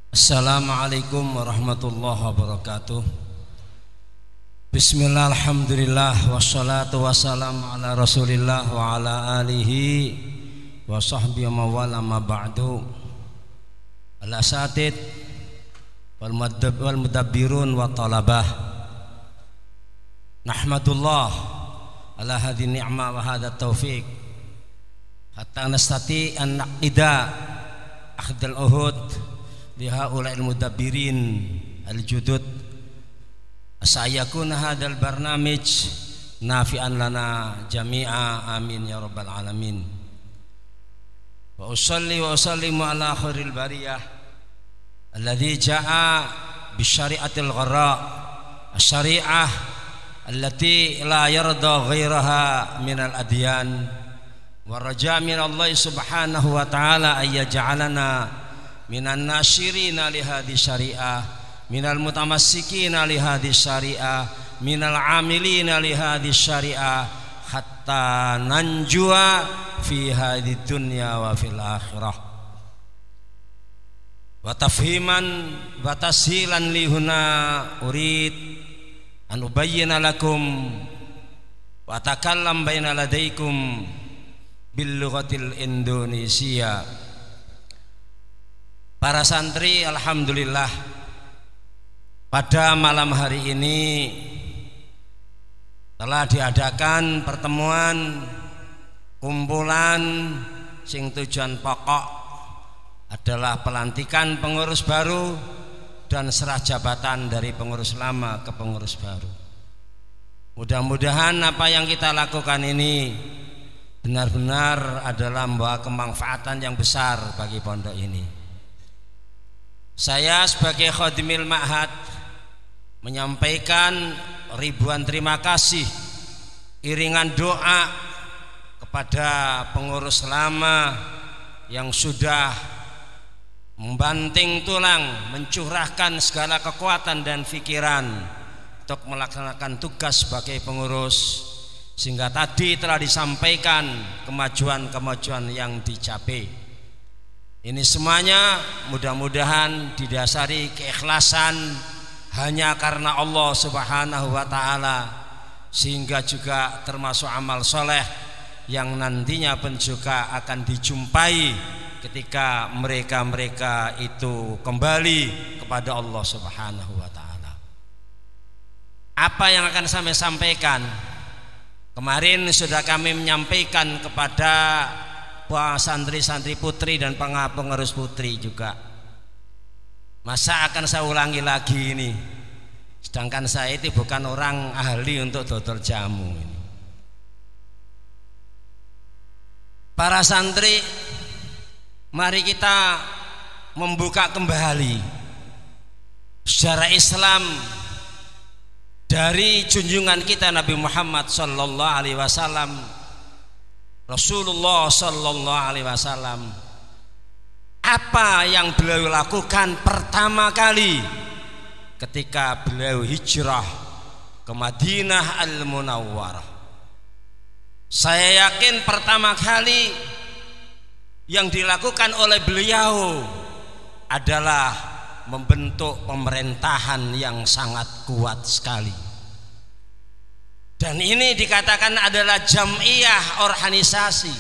Assalamualaikum warahmatullahi wabarakatuh. Bismillah, alhamdulillah, wassalatu wassalamu ala rasulillah wa ala alihi wa sahbihi wa mawala ma ba'du. Al-asatid wal mudabbirun wa talabah, nahmadullah ala hadhi ni'mah wa hadha taufiq hatta nastati an naqida akhdal uhud lihaula'il mudabbirin al-judud asayakuna hadal barnamij nafi'an lana jami'a, amin ya rabbal alamin. Wa usalli wa usallimu ala khairil bariyah alladhi ja'a bisyari'atil gharra asyari'ah allati la yarda ghairaha minal adyan wa raja min Allah subhanahu wa ta'ala ayyaj'alana minan nasyirina li hadhi syari'ah, minal mutamassikina li hadhi syari'ah, minal amilina li hadhi syari'ah, hatta nanjua fi hadhi dunya wa fil akhirah. Wa tafhiman wa tashilan li huna urid an ubayyana lakum wa takallam baina ladaikum bil lughatil Indonesia. Para santri, alhamdulillah, pada malam hari ini telah diadakan pertemuan kumpulan sing tujuan pokok adalah pelantikan pengurus baru dan serah jabatan dari pengurus lama ke pengurus baru. Mudah-mudahan apa yang kita lakukan ini benar-benar adalah membawa kemanfaatan yang besar bagi pondok ini. Saya sebagai khadimil ma'had menyampaikan ribuan terima kasih, iringan doa kepada pengurus lama yang sudah membanting tulang, mencurahkan segala kekuatan dan pikiran untuk melaksanakan tugas sebagai pengurus, sehingga tadi telah disampaikan kemajuan-kemajuan yang dicapai. Ini semuanya mudah-mudahan didasari keikhlasan hanya karena Allah subhanahu wa ta'ala, sehingga juga termasuk amal soleh yang nantinya pun juga akan dijumpai ketika mereka-mereka itu kembali kepada Allah subhanahu wa ta'ala. Apa yang akan saya sampaikan? Kemarin sudah kami menyampaikan kepada santri-santri putri dan pengurus putri juga. Masa akan saya ulangi lagi ini? Sedangkan saya itu bukan orang ahli untuk dodol jamu ini. Para santri, mari kita membuka kembali sejarah Islam dari junjungan kita Nabi Muhammad sallallahu alaihi wasallam, Rasulullah sallallahu alaihi wasallam. Apa yang beliau lakukan pertama kali ketika beliau hijrah ke Madinah Al-Munawwarah? Saya yakin pertama kali yang dilakukan oleh beliau adalah membentuk pemerintahan yang sangat kuat sekali. Dan ini dikatakan adalah jam'iyah, organisasi.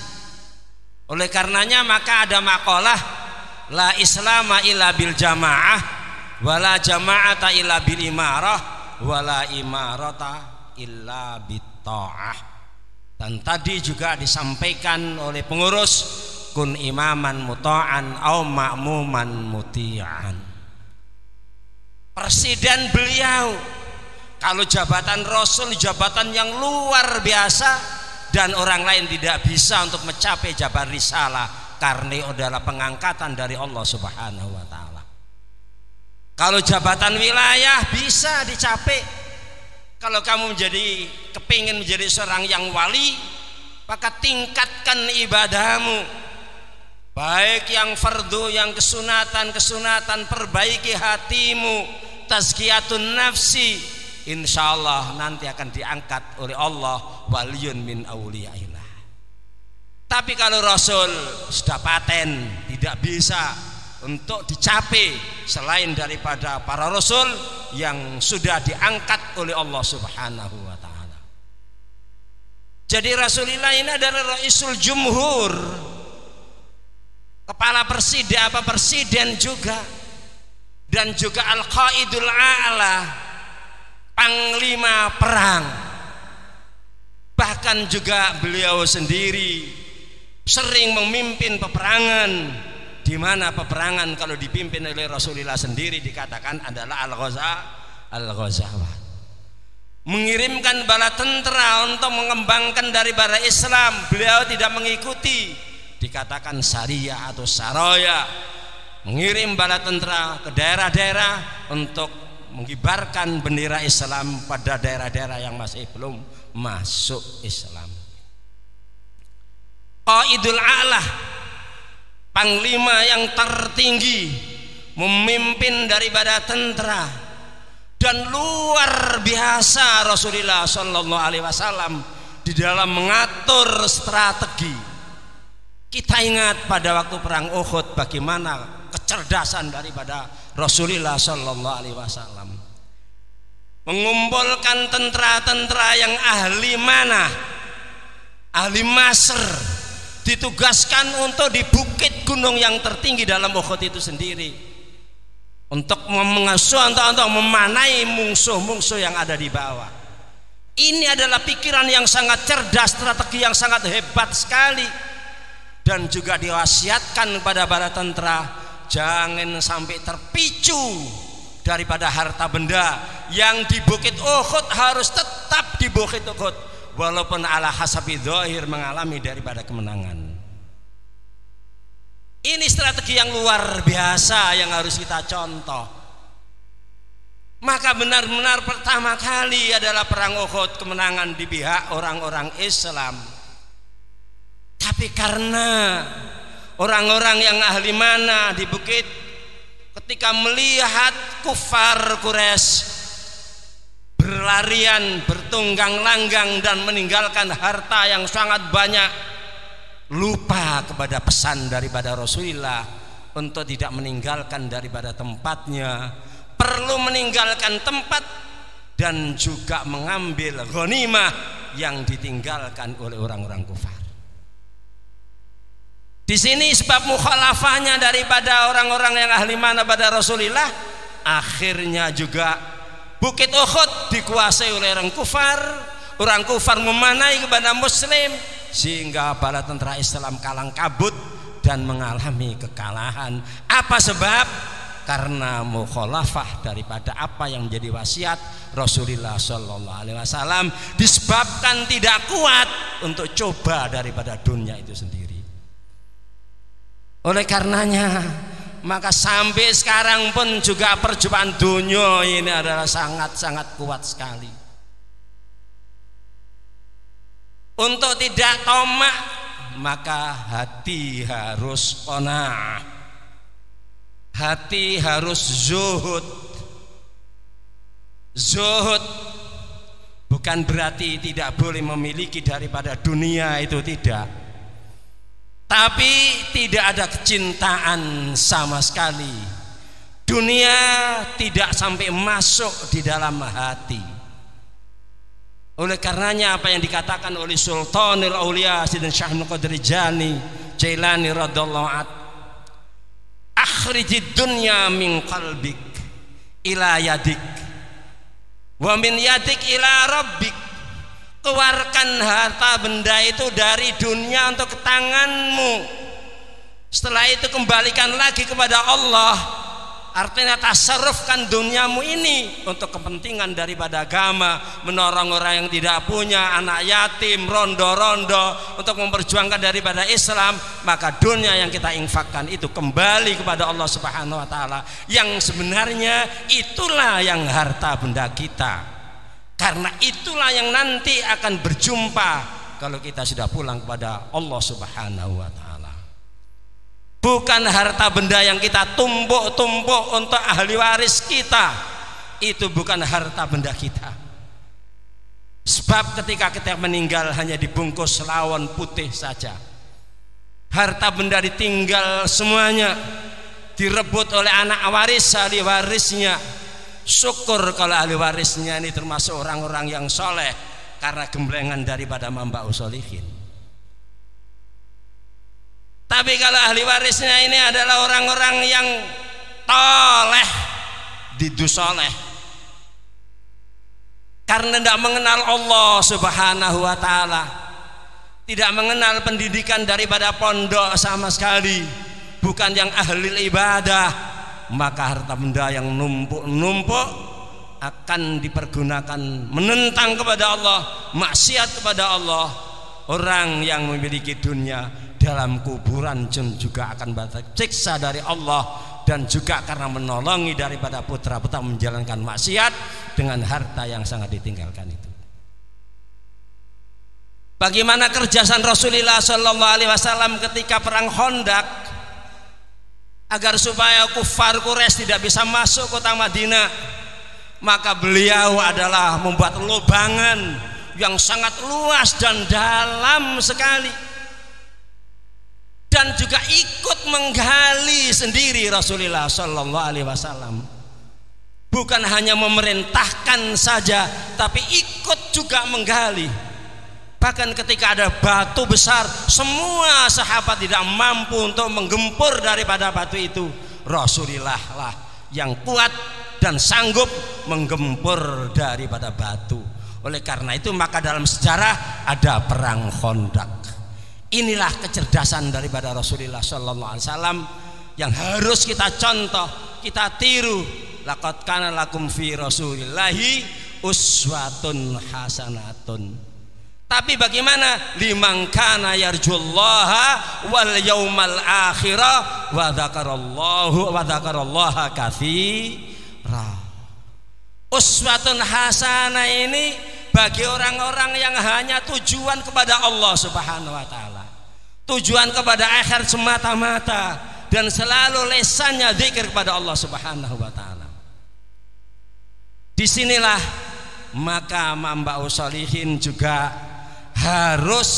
Oleh karenanya maka ada maqalah la islama illa bil jamaah wala jama'ata illa bil imarah wala imarata illa bit ta'ah. Dan tadi juga disampaikan oleh pengurus, kun imaman muta'an au ma'muman muti'an. Presiden beliau, kalau jabatan Rasul, jabatan yang luar biasa, dan orang lain tidak bisa untuk mencapai jabatan risalah, karena adalah pengangkatan dari Allah subhanahu wa ta'ala. Kalau jabatan wilayah bisa dicapai. Kalau kamu kepingin menjadi seorang yang wali, maka tingkatkan ibadahmu, baik yang fardu, yang kesunatan, perbaiki hatimu, tazkiyatun nafsi. Insyaallah nanti akan diangkat oleh Allah waliyun min auliyaillah. Tapi kalau Rasul sudah paten, tidak bisa, untuk dicapai selain daripada para rasul yang sudah diangkat oleh Allah Subhanahu wa taala. Jadi Rasulullah ini adalah Raisul Jumhur, kepala presiden juga, dan juga Al-Qaidul A'la, panglima perang. Bahkan juga beliau sendiri sering memimpin peperangan, di mana peperangan kalau dipimpin oleh Rasulullah sendiri dikatakan adalah al-ghazawat. Mengirimkan bala tentara untuk mengembangkan daripada Islam, beliau tidak mengikuti, dikatakan syariah atau saraya. Mengirim bala tentara ke daerah-daerah untuk mengibarkan bendera Islam pada daerah-daerah yang masih belum masuk Islam. Qaidul A'la, panglima yang tertinggi, memimpin daripada tentara, dan luar biasa Rasulullah Shallallahu Alaihi Wasallam di dalam mengatur strategi. Kita ingat pada waktu perang Uhud bagaimana kecerdasan daripada Rasulullah Shallallahu Alaihi Wasallam, mengumpulkan tentara-tentara yang ahli manah, ahli masr, ditugaskan untuk di bukit gunung yang tertinggi dalam Uhud itu sendiri, untuk mengasuh, untuk memanai musuh-musuh yang ada di bawah. Ini adalah pikiran yang sangat cerdas, strategi yang sangat hebat sekali, dan juga diwasiatkan kepada para tentara jangan sampai terpicu daripada harta benda yang di bukit Uhud, harus tetap di bukit Uhud walaupun ala hasabi dzahir mengalami daripada kemenangan. Ini strategi yang luar biasa yang harus kita contoh. Maka benar-benar pertama kali adalah perang Uhud kemenangan di pihak orang-orang Islam. Tapi karena orang-orang yang ahli mana di bukit ketika melihat kufar Quraisy berlarian, bertunggang langgang dan meninggalkan harta yang sangat banyak, lupa kepada pesan daripada Rasulullah untuk tidak meninggalkan daripada tempatnya, perlu meninggalkan tempat dan juga mengambil ghanimah yang ditinggalkan oleh orang-orang kufar. Di sini sebab mukhalafahnya daripada orang-orang yang ahli mana pada Rasulullah, akhirnya juga bukit Uhud dikuasai oleh orang kufar. Orang kufar memanai kepada muslim sehingga bala tentara Islam kalang kabut dan mengalami kekalahan. Apa sebab? Karena mukhalafah daripada apa yang menjadi wasiat Rasulullah Shallallahu Alaihi Wasallam, disebabkan tidak kuat untuk coba daripada dunia itu sendiri. Oleh karenanya maka sampai sekarang pun juga perjumpaan dunia ini adalah sangat-sangat kuat sekali. Untuk tidak tamak maka hati harus qanaah, hati harus zuhud. Zuhud bukan berarti tidak boleh memiliki daripada dunia, itu tidak. Tapi tidak ada kecintaan sama sekali. Dunia tidak sampai masuk di dalam hati. Oleh karenanya apa yang dikatakan oleh Sultanul Auliya Sayyidina Syekh Abdul Qadir Jailani radhiyallahu anhu, akhrijid dunya min qalbik ila yadik wa min yadik ila rabbik. Keluarkan harta benda itu dari dunia untuk ke tanganmu, setelah itu kembalikan lagi kepada Allah. Artinya tasarrufkan duniamu ini untuk kepentingan daripada agama, menolong orang yang tidak punya, anak yatim, rondo-rondo, untuk memperjuangkan daripada Islam. Maka dunia yang kita infakkan itu kembali kepada Allah Subhanahu wa taala, yang sebenarnya itulah yang harta benda kita. Karena itulah yang nanti akan berjumpa kalau kita sudah pulang kepada Allah Subhanahu wa taala. Bukan harta benda yang kita tumpuk-tumpuk untuk ahli waris kita, itu bukan harta benda kita. Sebab ketika kita meninggal hanya dibungkus lawon putih saja. Harta benda ditinggal semuanya. direbut oleh anak waris, ahli warisnya. Syukur kalau ahli warisnya ini termasuk orang-orang yang soleh karena gemblengan daripada mamba usolihin. Tapi kalau ahli warisnya ini adalah orang-orang yang toleh, didusoleh, karena tidak mengenal Allah Subhanahu wa ta'ala, tidak mengenal pendidikan daripada pondok sama sekali, bukan yang ahli ibadah, maka harta benda yang numpuk-numpuk akan dipergunakan menentang kepada Allah, maksiat kepada Allah. Orang yang memiliki dunia dalam kuburan juga akan siksa dari Allah, dan juga karena menolongi daripada putra-putra menjalankan maksiat dengan harta yang sangat ditinggalkan itu. Bagaimana kerjasama Rasulullah Shallallahu Alaihi Wasallam ketika perang Khandaq agar supaya kufar Quraisy tidak bisa masuk kota Madinah, maka beliau adalah membuat lubangan yang sangat luas dan dalam sekali, dan juga ikut menggali sendiri Rasulullah Shallallahu Alaihi Wasallam. Bukan hanya memerintahkan saja, tapi ikut juga menggali. Bahkan ketika ada batu besar, semua sahabat tidak mampu untuk menggempur daripada batu itu. Rasulullah lah yang kuat dan sanggup menggempur daripada batu. Oleh karena itu maka dalam sejarah ada perang Khandaq. Inilah kecerdasan daripada Rasulullah Sallallahu Alaihi Wasallam yang harus kita contoh, kita tiru. Laqad kana lakum fi Rasulillahi uswatun hasanatun. Tapi bagaimana liman kana yarjullaha wal yaumal akhirah wa dzakarallaha katsira. Uswatun hasanah ini bagi orang-orang yang hanya tujuan kepada Allah Subhanahu wa taala, tujuan kepada akhirat semata-mata, dan selalu lesannya zikir kepada Allah Subhanahu wa taala. Disinilah maka mamba usolihin juga harus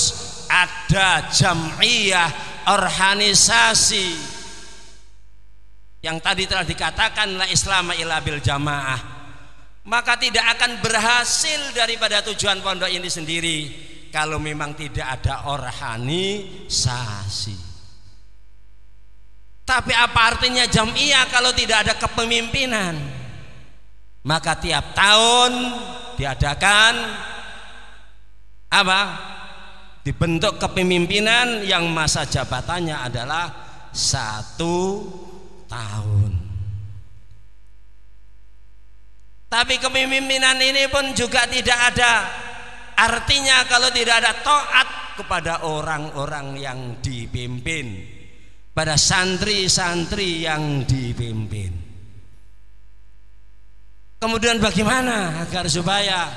ada jam'iyah, organisasi yang tadi telah dikatakan la Islam illa bil jamaah. Maka tidak akan berhasil daripada tujuan pondok ini sendiri kalau memang tidak ada organisasi. Tapi apa artinya jam'iyah kalau tidak ada kepemimpinan? Maka tiap tahun diadakan apa? Dibentuk kepemimpinan yang masa jabatannya adalah 1 tahun. Tapi kepemimpinan ini pun juga tidak ada artinya kalau tidak ada taat kepada orang-orang yang dipimpin, pada santri-santri yang dipimpin. Kemudian bagaimana agar supaya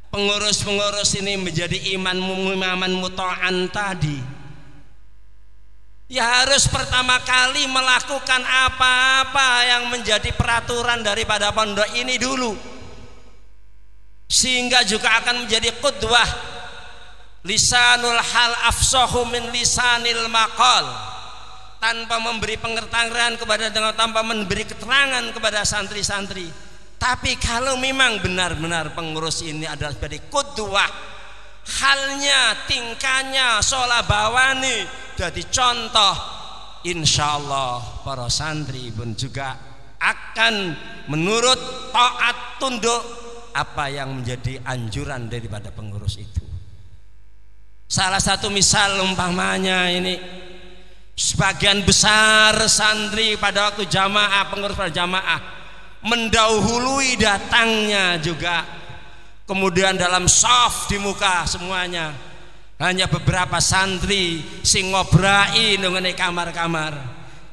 pengurus-pengurus ini menjadi imaman muta'an tadi? Ya harus pertama kali melakukan apa-apa yang menjadi peraturan daripada pondok ini dulu, sehingga juga akan menjadi qudwah. Lisanul hal afsahu min lisanil maqal. Tanpa memberi pengertian kepada, tanpa memberi keterangan kepada santri-santri. Tapi kalau memang benar-benar pengurus ini adalah sebagai qudwah, halnya, tingkahnya, sholabawani jadi contoh, insya Allah para santri pun juga akan menurut, taat, tunduk apa yang menjadi anjuran daripada pengurus itu. Salah satu misal umpamanya ini, sebagian besar santri pada waktu jamaah, pengurus pada jamaah mendahului datangnya juga, kemudian dalam shaf di muka semuanya, hanya beberapa santri sing ngobrai mengenai kamar-kamar.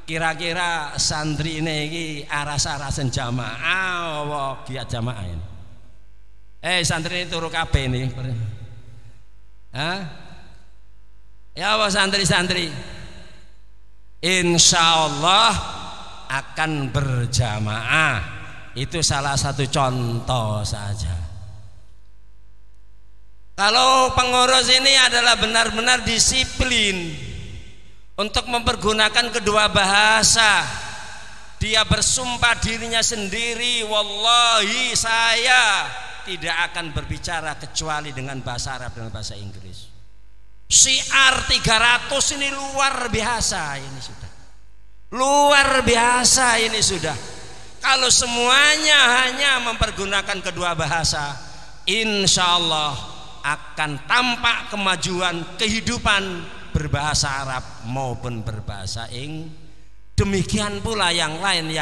Kira-kira santri ini aras-arasen jamaah apa giat jamaah ini? Santri ini turu kabeh ini. Ya apa santri-santri? Insyaallah akan berjamaah. Itu salah satu contoh saja. Kalau pengurus ini adalah benar-benar disiplin untuk mempergunakan kedua bahasa, dia bersumpah dirinya sendiri, wallahi saya tidak akan berbicara kecuali dengan bahasa Arab dan bahasa Inggris. Syiar 300 ini luar biasa, ini sudah luar biasa, ini sudah. Kalau semuanya hanya mempergunakan kedua bahasa, insya Allah akan tampak kemajuan kehidupan berbahasa Arab maupun berbahasa Inggris. Demikian pula yang lain.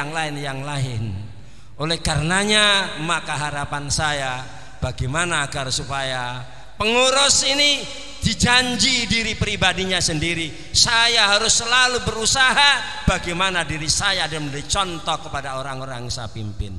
Oleh karenanya maka harapan saya, bagaimana agar supaya pengurus ini dijanji diri pribadinya sendiri, saya harus selalu berusaha bagaimana diri saya dan menjadi contoh kepada orang-orang yang saya pimpin.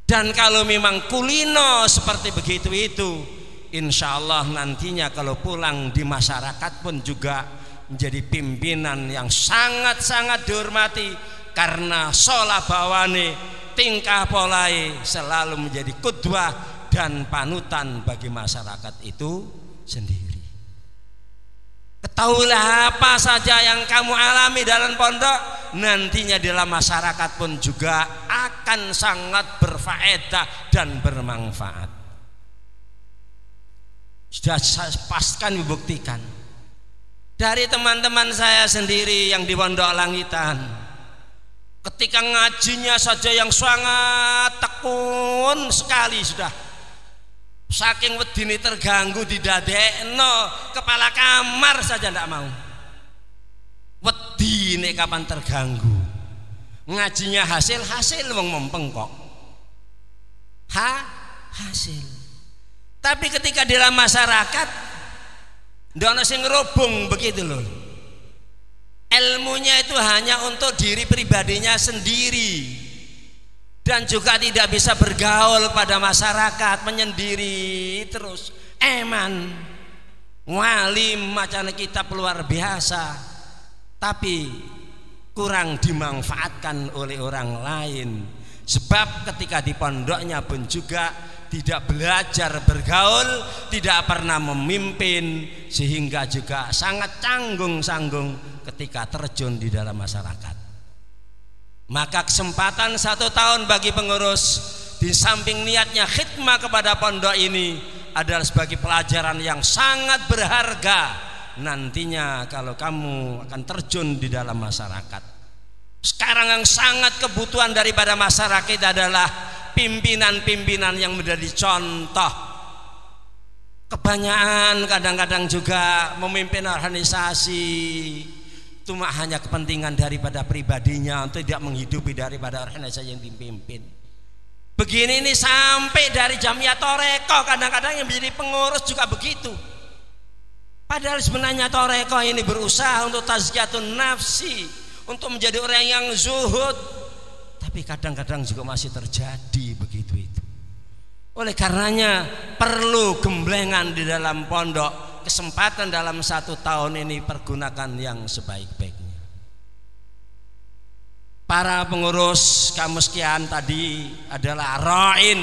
Dan kalau memang kulino seperti begitu itu, insya Allah nantinya kalau pulang di masyarakat pun juga menjadi pimpinan yang sangat-sangat dihormati, karena sholah bawane, tingkah polai selalu menjadi qudwah dan panutan bagi masyarakat itu sendiri. Ketahuilah apa saja yang kamu alami dalam pondok, nantinya dalam masyarakat pun juga akan sangat berfaedah dan bermanfaat. Sudah saya pastikan, dibuktikan dari teman-teman saya sendiri yang di Pondok Langitan, ketika ngajinya saja yang sangat tekun sekali, sudah saking wedine terganggu didadekno, kepala kamar saja tidak mau. Wedine kapan terganggu, ngajinya hasil wong mempeng kok hasil. Tapi ketika di dalam masyarakat ndono sing ngerubung begitu loh. Ilmunya itu hanya untuk diri pribadinya sendiri dan juga tidak bisa bergaul pada masyarakat, menyendiri terus. Eman walim macam kitab luar biasa, tapi kurang dimanfaatkan oleh orang lain. Sebab ketika di pondoknya pun juga tidak belajar bergaul, tidak pernah memimpin, sehingga juga sangat canggung-canggung ketika terjun di dalam masyarakat. Maka kesempatan 1 tahun bagi pengurus, di samping niatnya khidmah kepada pondok ini, adalah sebagai pelajaran yang sangat berharga nantinya kalau kamu akan terjun di dalam masyarakat. Sekarang yang sangat kebutuhan daripada masyarakat adalah pimpinan-pimpinan yang menjadi contoh. Kebanyakan kadang-kadang juga memimpin organisasi cuma hanya kepentingan daripada pribadinya, untuk tidak menghidupi daripada organisasi yang dipimpin. Begini ini sampai dari Jamiah Toreko, kadang-kadang yang menjadi pengurus juga begitu. Padahal sebenarnya Toreko ini berusaha untuk tazkiyatun nafsi, untuk menjadi orang yang zuhud, tapi kadang-kadang juga masih terjadi begitu itu. Oleh karenanya perlu gemblengan di dalam pondok. Kesempatan dalam 1 tahun ini pergunakan yang sebaik-baiknya. Para pengurus kamu sekian tadi adalah ra'in,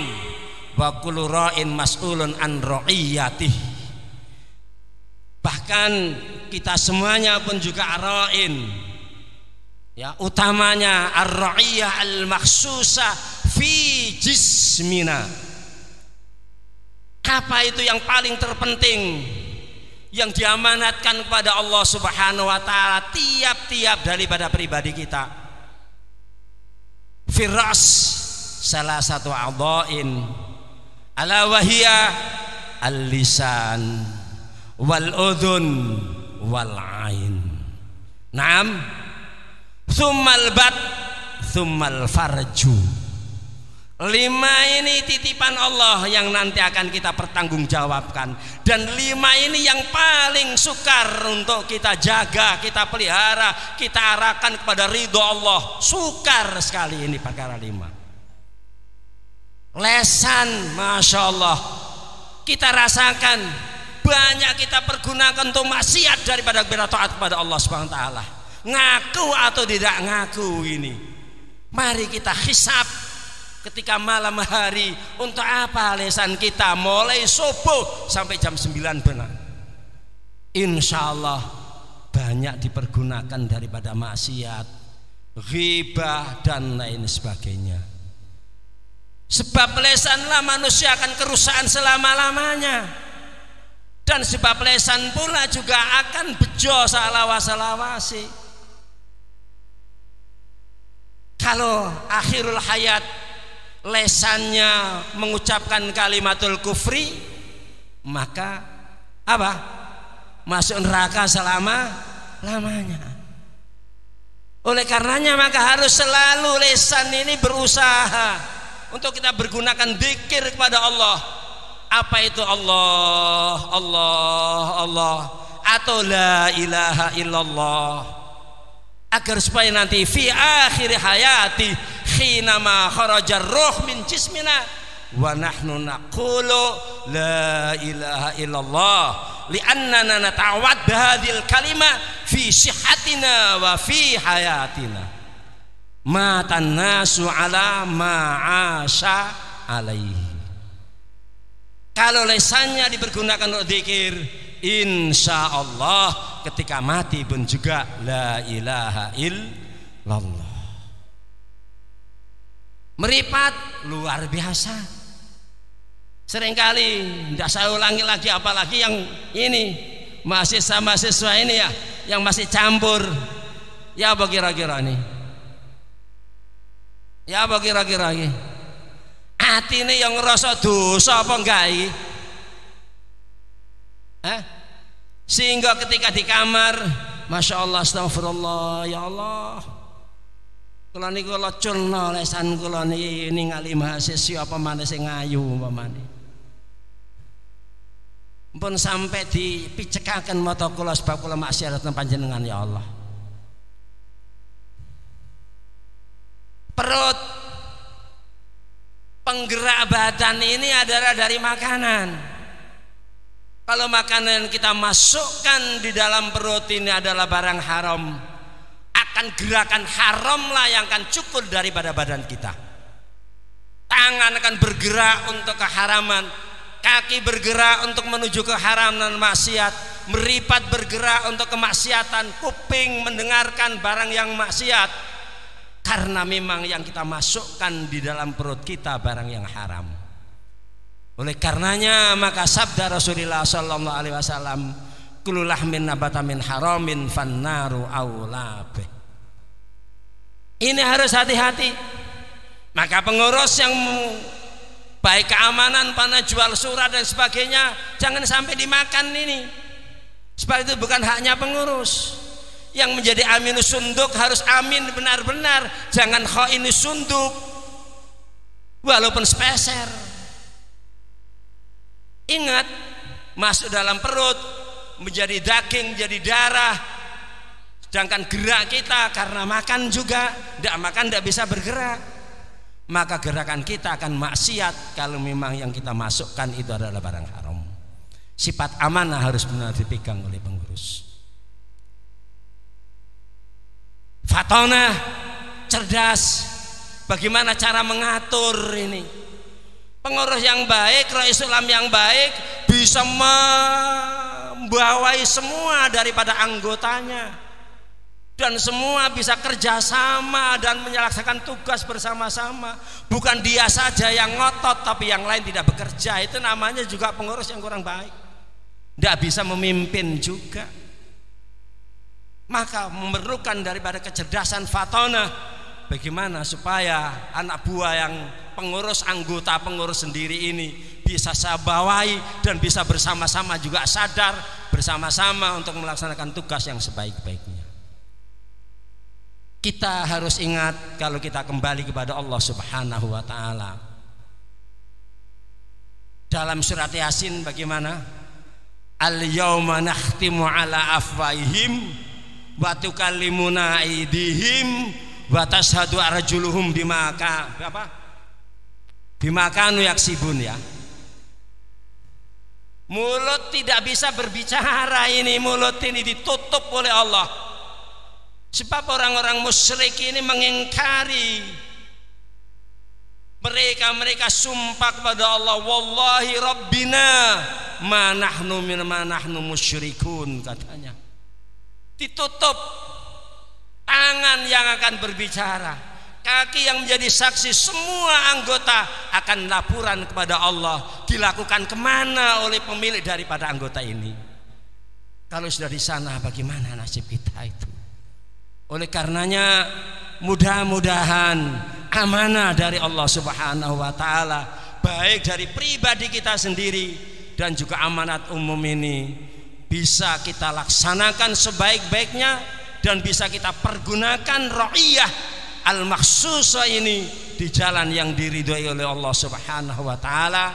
wa kullu ra'in mas'ulun an ra'iyatih. Bahkan kita semuanya pun juga ra'in. Ya, utamanya ar-ra'iyah al-makhsusah fi jismina. Apa itu yang paling terpenting yang diamanatkan kepada Allah Subhanahu wa taala tiap-tiap daripada pribadi kita? Firas salah satu a'dha'in ala wahia al-lisan wal udhun wal ain. Naam, thummal bat thummal farju. 5 ini titipan Allah yang nanti akan kita pertanggungjawabkan, dan 5 ini yang paling sukar untuk kita jaga, kita pelihara, kita arahkan kepada ridho Allah. Sukar sekali ini perkara 5. Lesan, masya Allah, kita rasakan banyak kita pergunakan untuk maksiat daripada bertaat kepada Allah Subhanahu wa taala. Ngaku atau tidak ngaku ini, mari kita hisab ketika malam hari, untuk apa lesan kita mulai subuh sampai jam 9 benar. Insya Allah banyak dipergunakan daripada maksiat, ghibah dan lain sebagainya. Sebab lesanlah manusia akan kerusakan selama-lamanya, dan sebab lesan pula juga akan bejo salawas-salawasi. Kalau akhirul hayat lesannya mengucapkan kalimatul kufri, maka apa? Masuk neraka selama-lamanya. Oleh karenanya maka harus selalu lesan ini berusaha untuk kita bergunakan dzikir kepada Allah. Apa itu Allah, Allah, Allah, atau la ilaha illallah, agar supaya nanti fi akhir hayati khinama kharajar ruh min jismina wa nahnu naqulu la ilaha illallah li'annana nata'awwad bihadhil kalimah fi sihhatina wa fi hayatina matan nasu ala ma'asha alaihi. Kalau lesannya dipergunakan untuk zikir, insya Allah ketika mati pun juga la ilaha illallah. Meripat luar biasa. Seringkali tidak saya ulangi lagi, apalagi yang ini mahasiswa ini ya, yang masih campur. Ya apa kira-kira ini? Ya apa kira-kira ini? Hati ini yang ngerasa dosa apa enggak ini? Sehingga ketika di kamar, masya Allah, astagfirullah, ya Allah, kalau ini kalau culno lesan kalau ini ningali mahasiswa apa mana sing ngayu apa mana, pun sampai dipicekakan mata kula sebab kula maksiat panjenengan ya Allah. Perut penggerak badan ini adalah dari makanan. Kalau makanan kita masukkan di dalam perut ini adalah barang haram, akan gerakan haram lah yang akan cukur daripada badan kita. Tangan akan bergerak untuk keharaman, kaki bergerak untuk menuju keharaman maksiat, meripat bergerak untuk kemaksiatan, kuping mendengarkan barang yang maksiat, karena memang yang kita masukkan di dalam perut kita barang yang haram. Oleh karenanya maka sabda Rasulullah sallallahu alaihi wasallam, kullu lahmin nabata min haramin fannaru aula bih. Ini harus hati-hati. Maka pengurus yang baik keamanan, pada jual surat dan sebagainya, jangan sampai dimakan ini. Sebab itu bukan haknya pengurus. Yang menjadi aminus sunduk harus amin benar-benar, jangan khainus sunduk walaupun speser. Ingat, masuk dalam perut menjadi daging, menjadi darah, sedangkan gerak kita karena makan juga, tidak makan tidak bisa bergerak, maka gerakan kita akan maksiat kalau memang yang kita masukkan itu adalah barang haram. Sifat amanah harus benar dipegang oleh pengurus. Fatonah, cerdas, bagaimana cara mengatur ini. Pengurus yang baik, Rais Islam yang baik bisa membawai semua daripada anggotanya, dan semua bisa kerjasama dan menyelesaikan tugas bersama-sama. Bukan dia saja yang ngotot tapi yang lain tidak bekerja. Itu namanya juga pengurus yang kurang baik, tidak bisa memimpin juga. Maka memerlukan daripada kecerdasan fatonah, bagaimana supaya anak buah yang pengurus, anggota pengurus sendiri ini bisa saya bawai dan bisa bersama-sama juga sadar bersama-sama untuk melaksanakan tugas yang sebaik-baiknya. Kita harus ingat kalau kita kembali kepada Allah Subhanahu wa taala. Dalam surat Yasin bagaimana? Al-yauma nakhtimu ala afwahihim wa tukallimuna aydihim wa tashhadu arjuluhum bima kanu yaksibun ya. Mulut tidak bisa berbicara, ini mulut ini ditutup oleh Allah. Sebab orang-orang musyrik ini mengingkari. Mereka sumpah kepada Allah, wallahi rabbina ma nahnu musyrikun, katanya. Ditutup tangan yang akan berbicara, kaki yang menjadi saksi, semua anggota akan laporan kepada Allah dilakukan kemana oleh pemilik daripada anggota ini. Kalau sudah di sana, bagaimana nasib kita itu? Oleh karenanya, mudah-mudahan amanah dari Allah Subhanahu wa Ta'ala, baik dari pribadi kita sendiri dan juga amanat umum ini, bisa kita laksanakan sebaik-baiknya dan bisa kita pergunakan ra'iyah al-makhsusah ini di jalan yang diridhoi oleh Allah Subhanahu wa Ta'ala,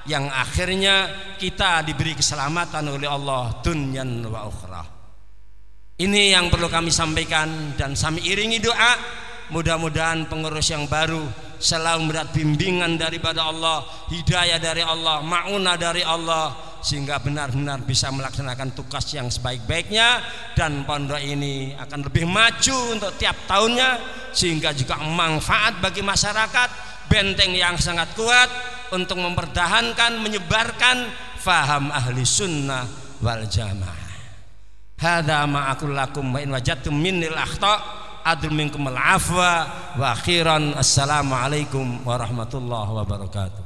yang akhirnya kita diberi keselamatan oleh Allah dunyan wa ukhra. Ini yang perlu kami sampaikan dan kami iringi doa, mudah-mudahan pengurus yang baru selalu mendapat bimbingan daripada Allah, hidayah dari Allah, ma'unah dari Allah, sehingga benar-benar bisa melaksanakan tugas yang sebaik-baiknya, dan pondok ini akan lebih maju untuk tiap tahunnya, sehingga juga manfaat bagi masyarakat, benteng yang sangat kuat untuk mempertahankan, menyebarkan faham ahli sunnah wal jamaah. Hadza ma aqul lakum wa in wajadtum minnil akhta adul minkum al afwa wa akhiran assalamu alaikum warahmatullahi wabarakatuh.